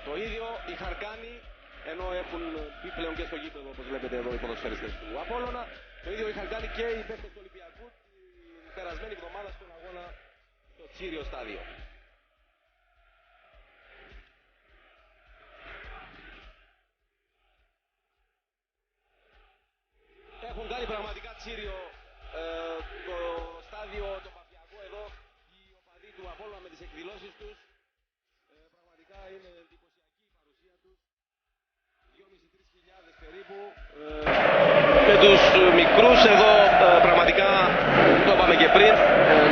Το ίδιο είχαν κάνει, ενώ έχουν μπει πλέον και στο γήπεδο, όπως βλέπετε εδώ οι ποδοσφαιριστές του Απόλλωνα. Το ίδιο είχαν κάνει και οι παίκτες του Ολυμπιακού την περασμένη εβδομάδα στον αγώνα στο Τσίριο στάδιο. Έχουν κάνει πραγματικά Τσίριο το στάδιο το παφιακό εδώ, οι οπαδοί του Απόλλωνα με τις εκδηλώσεις τους. Πραγματικά είναι εντυπωσιακή η παρουσία τους. 2.500-3.000 περίπου. Με τους μικρούς εδώ πραγματικά, το είπαμε και πριν,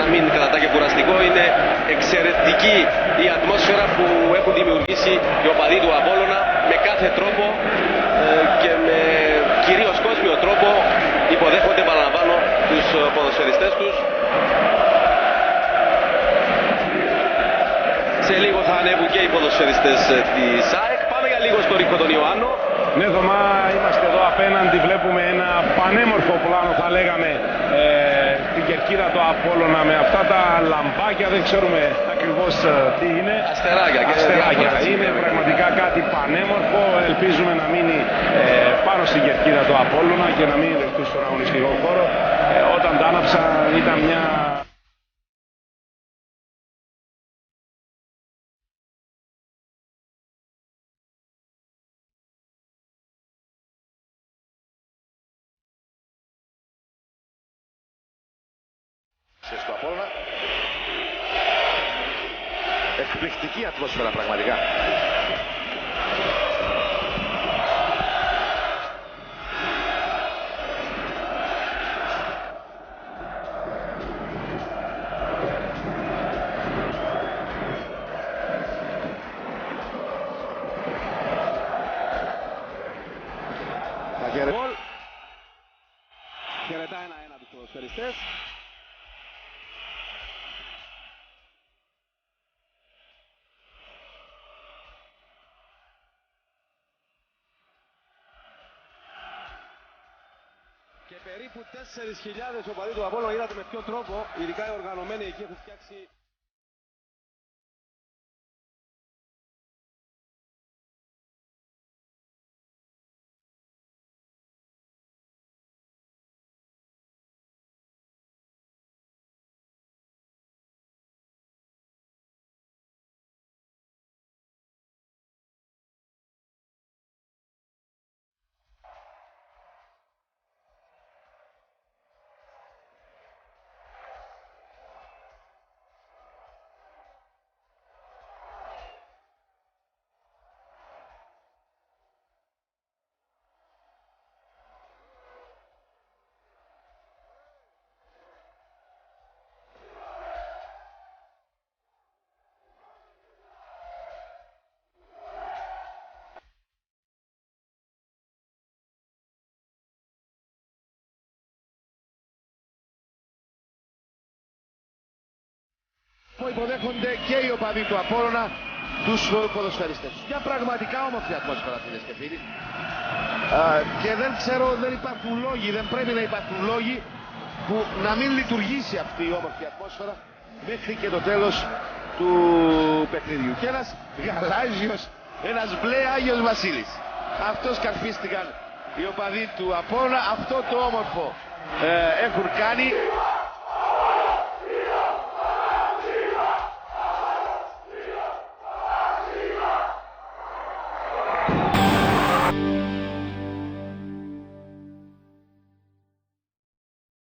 να μην κρατά και κουραστικό, είναι εξαιρετική η ατμόσφαιρα που έχουν δημιουργήσει οι οπαδοί του Απόλλωνα με κάθε τρόπο και με κυρίως κόσμιο τρόπο υποδέχονται, παραλαμβάνω, τους ποδοσφαιριστές τους. Σε λίγο θα ανέβουν και οι ποδοσφαιριστές της ΑΕΚ. Πάμε για λίγο στο Ρίκο τον Ιωάννο. Ναι, Θωμά, είμαστε εδώ απέναντι, βλέπουμε ένα πανέμορφο πλάνο, θα λέγαμε, στην κερκίδα του Απόλλωνα με αυτά τα λαμπάκια, δεν ξέρουμε ακριβώς τι είναι. Αστεράκια. Είναι πραγματικά κάτι πανέμορφο, ελπίζουμε να μείνει πάνω στην κερκίδα του Απόλλωνα και να μην ρεχτεί στον αγωνιστικό χώρο. Όταν τα άναψα ήταν μια... στο Απόλλωνα. Εκπληκτική ατμόσφαιρα πραγματικά. Γκολ. Χαιρετάει ένα-ένα τους ποδοσφαιριστές. Και περίπου 4.000 οπαδοί του Απόλλωνα, είδατε με ποιο τρόπο, ειδικά οι οργανωμένοι εκεί έχουν φτιάξει που υποδέχονται και οι οπαδοί του Απόλλωνα τους ποδοσφαιριστές τους. Μια πραγματικά όμορφη ατμόσφαιρα, φίλες και φίλοι. Και δεν ξέρω, δεν υπάρχουν λόγοι, δεν πρέπει να υπάρχουν λόγοι που να μην λειτουργήσει αυτή η όμορφη ατμόσφαιρα μέχρι και το τέλος του παιχνιδιού. Και ένας γαλάζιος, ένας μπλε Άγιος Βασίλης. Αυτός καρφίστηκαν οι οπαδοί του Απόλλωνα, αυτό το όμορφο έχουν κάνει.